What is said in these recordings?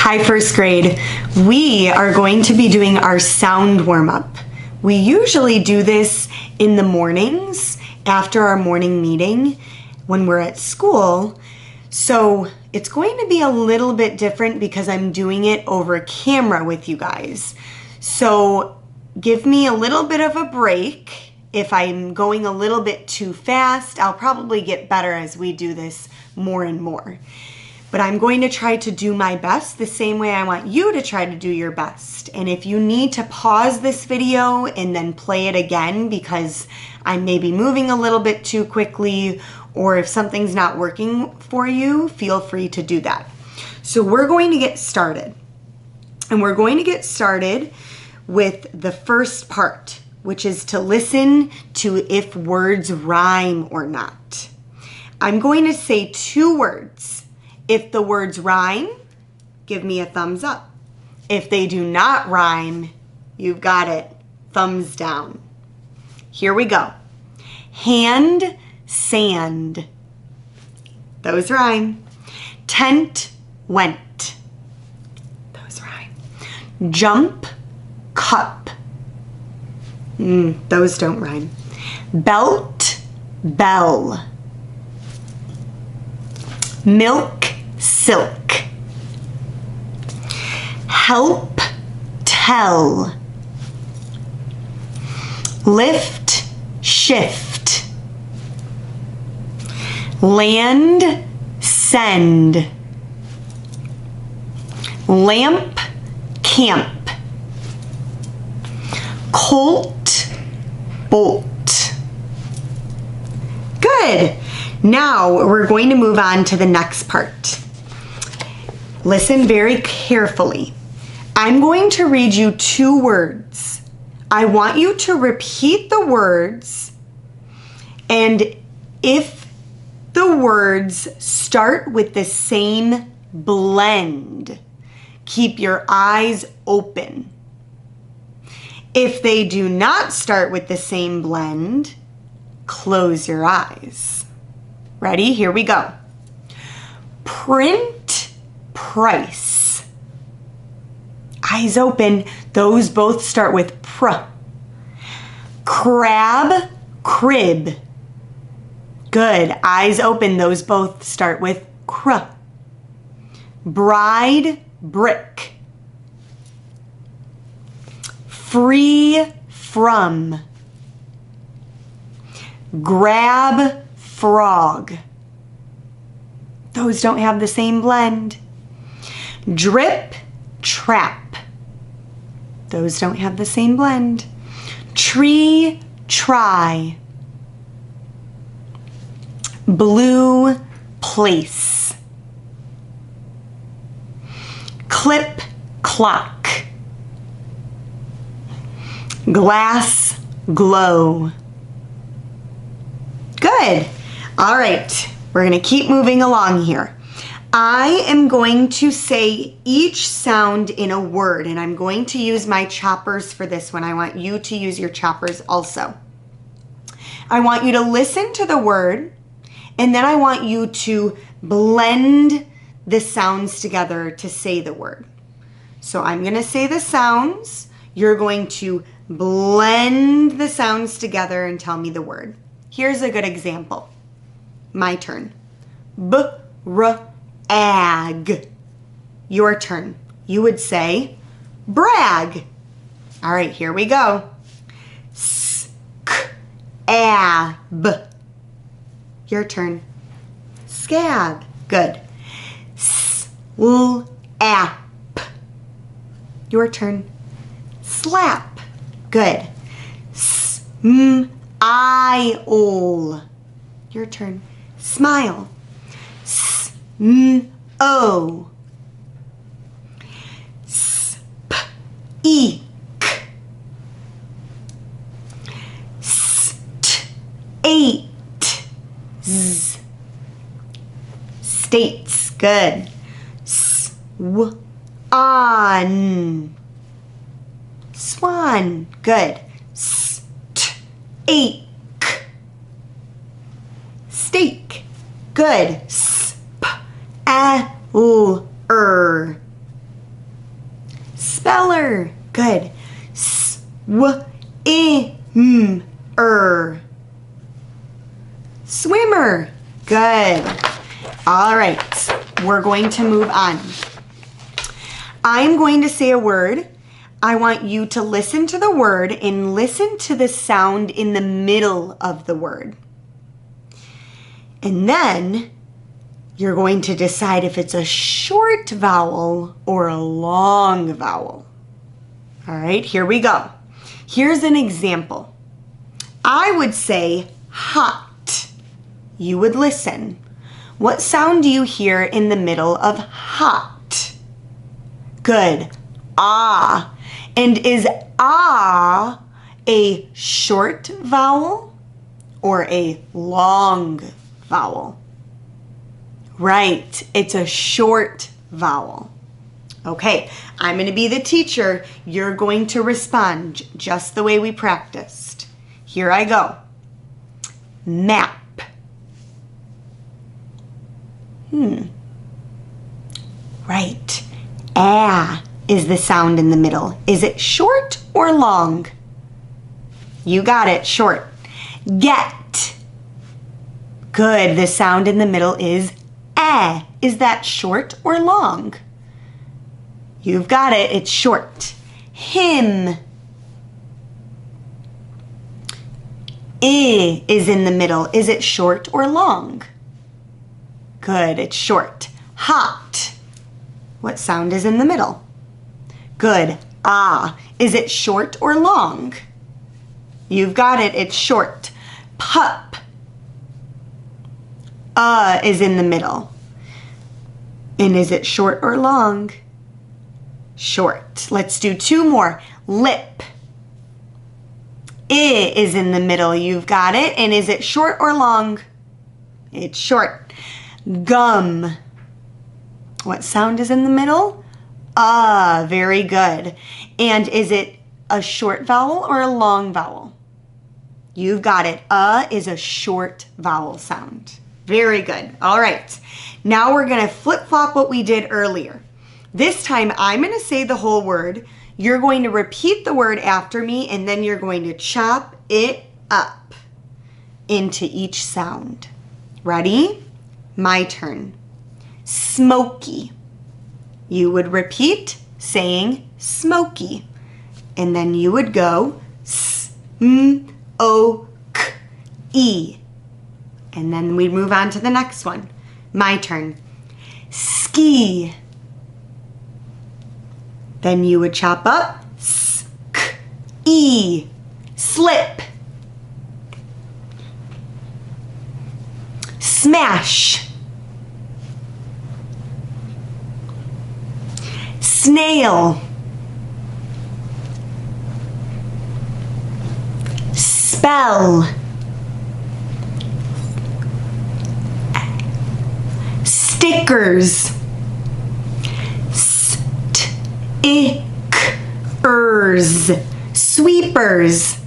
Hi, first grade. We are going to be doing our sound warm-up. We usually do this in the mornings after our morning meeting when we're at school. So it's going to be a little bit different because I'm doing it over camera with you guys. So give me a little bit of a break. If I'm going a little bit too fast, I'll probably get better as we do this more and more. But I'm going to try to do my best the same way I want you to try to do your best. And if you need to pause this video and then play it again because I'm maybe moving a little bit too quickly, or if something's not working for you, feel free to do that. So we're going to get started. And we're going to get started with the first part, which is to listen to if words rhyme or not. I'm going to say 2 words. If the words rhyme, give me a thumbs up. If they do not rhyme, you've got it. Thumbs down. Here we go. Hand, sand. Those rhyme. Tent, went. Those rhyme. Jump, cup. Those don't rhyme. Belt, bell. Milk, silk. Help, tell. Lift, shift. Land, send. Lamp, camp. Colt, bolt. Good. Now we're going to move on to the next part. Listen very carefully. I'm going to read you 2 words. I want you to repeat the words, and if the words start with the same blend, keep your eyes open. If they do not start with the same blend, close your eyes. Ready? Here we go. Print, price. Eyes open. Those both start with pr. Crab, crib. Good. Eyes open. Those both start with cr. Bride, brick. Free, from. Grab, frog. Those don't have the same blend. Drip, trap. Those don't have the same blend. Tree, try. Blue, place. Clip, clock. Glass, glow. Good. All right, we're going to keep moving along here. I am going to say each sound in a word, and I'm going to use my choppers for this one. I want you to use your choppers also. I want you to listen to the word, and then I want you to blend the sounds together to say the word. So I'm going to say the sounds. You're going to blend the sounds together and tell me the word. Here's a good example. My turn. B-r-ag. Your turn. You would say brag. All right, here we go. S-k-a-b. Your turn. Scab. Good. S-l-ap. Your turn. Slap. Good. S-m-I-ol. Your turn. Smile. S-n-o. S-p-eek. S-t-ate. Z. States. Good. S-w-on. Swan. Good. S-t-ate. Steak. Good. S-p-a-l-er. Stapler. Good. Swimmer. Swimmer. Good. All right. We're going to move on. I'm going to say a word. I want you to listen to the word and listen to the sound in the middle of the word. And then you're going to decide if it's a short vowel or a long vowel. All right, here we go. Here's an example. I would say hot. You would listen. What sound do you hear in the middle of hot? Good. Ah. And is ah a short vowel or a long vowel? Right, it's a short vowel. Okay, I'm going to be the teacher. You're going to respond just the way we practiced. Here I go. Map. Right. Ah is the sound in the middle. Is it short or long? You got it, short. Get. Good, the sound in the middle is eh. Is that short or long? You've got it, it's short. Him. I is in the middle. Is it short or long? Good, it's short. Hot. What sound is in the middle? Good. Ah. Is it short or long? You've got it, it's short. Pup. Is in the middle. And is it short or long? Short. Let's do two more. Lip. I is in the middle. You've got it. And is it short or long? It's short. Gum. What sound is in the middle? Very good. And is it a short vowel or a long vowel? You've got it. Is a short vowel sound. Very good. All right. Now we're going to flip-flop what we did earlier. This time I'm going to say the whole word. You're going to repeat the word after me, and then you're going to chop it up into each sound. Ready? My turn. Smoky. You would repeat saying smoky. And then you would go S-M-O-K-E. And then we'd move on to the next one. My turn. Ski. Then you would chop up S-K-E. Slip. Smash. Snail. Spell. Stickers. Stickers. Sweepers.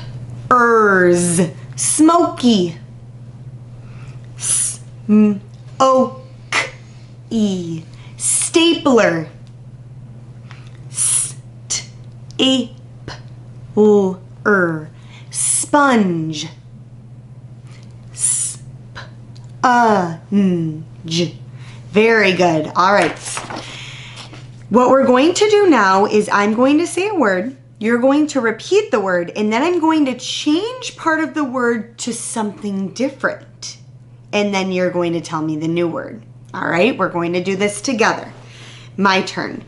Sweepers. Smoky. S-M-O-K-E. Stapler. Stapler. Sponge. Sponge. Very good. All right. What we're going to do now is I'm going to say a word. You're going to repeat the word, and then I'm going to change part of the word to something different. And then you're going to tell me the new word. All right? We're going to do this together. My turn.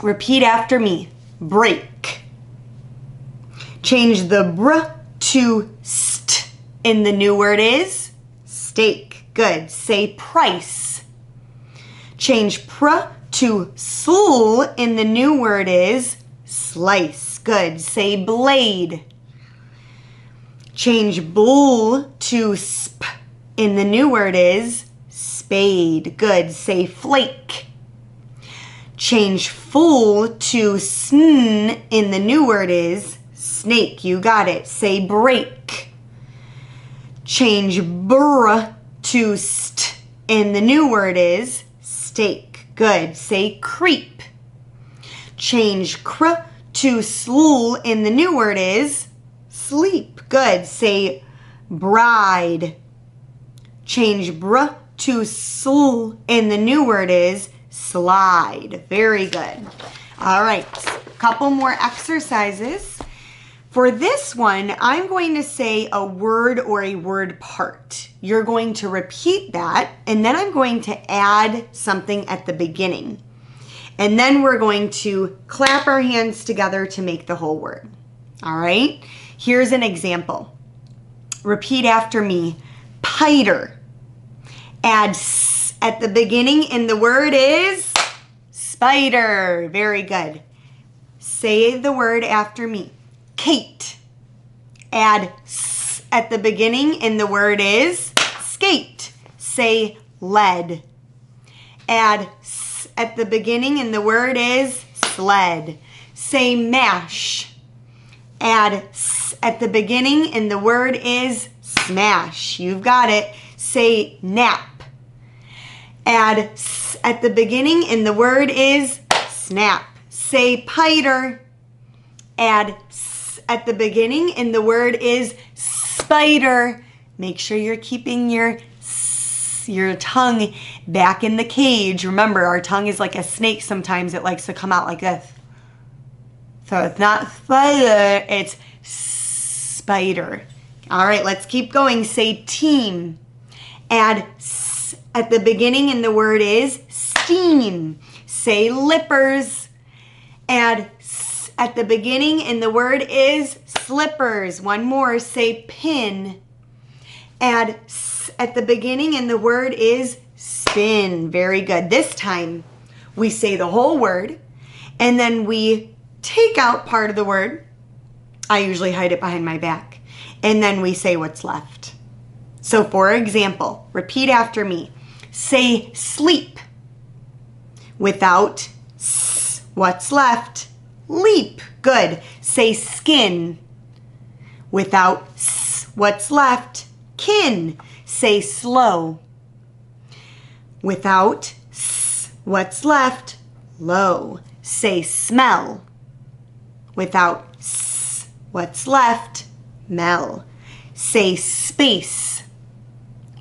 Repeat after me. Break. Change the br to st. And the new word is steak. Good. Say price. Change pr to sl. And the new word is slice. Good. Say blade. Change bull to sp. And the new word is spade. Good. Say flake. Change full to sn. And the new word is snake. You got it. Say break. Change br to st. And the new word is steak. Good. Say creep. Change cr to sl, and the new word is sleep. Good. Say bride. Change br to sl, and the new word is slide. Very good. All right, couple more exercises. For this one, I'm going to say a word or a word part. You're going to repeat that, and then I'm going to add something at the beginning. And then we're going to clap our hands together to make the whole word. All right, here's an example. Repeat after me. Piter. Add s at the beginning, and the word is spider. Very good. Say the word after me. Kate. Add s at the beginning, and the word is skate. Say lead. Add s at the beginning, and the word is sled. Say mash. Add s at the beginning, and the word is smash. You've got it. Say nap. Add s at the beginning, and the word is snap. Say piter. Add s at the beginning, and the word is spider. Make sure you're keeping your tongue back in the cage. Remember, our tongue is like a snake. Sometimes it likes to come out like this. So it's not spider, it's spider. All right, let's keep going. Say team. Add s at the beginning, and the word is steam. Say lippers. Add s at the beginning, and the word is slippers. One more. Say pin. Add s at the beginning, and the word is spin. Very good. This time, we say the whole word, and then we take out part of the word. I usually hide it behind my back. And then we say what's left. So for example, repeat after me. Say sleep. Without s, what's left? Leap. Good. Say skin. Without s, what's left? Kin. Say slow. Without s, what's left? Low. Say smell. Without s, what's left? Mel. Say space.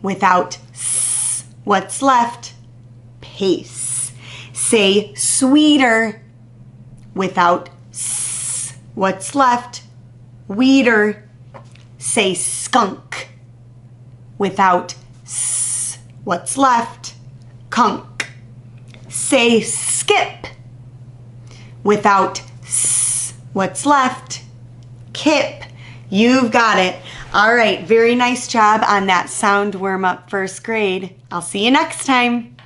Without s, what's left? Pace. Say sweeter. Without s, what's left? Weeder. Say skunk. Without s, what's left? Kunk. Say skip. Without s, what's left? Kip. You've got it. All right, very nice job on that sound warm-up first grade. I'll see you next time.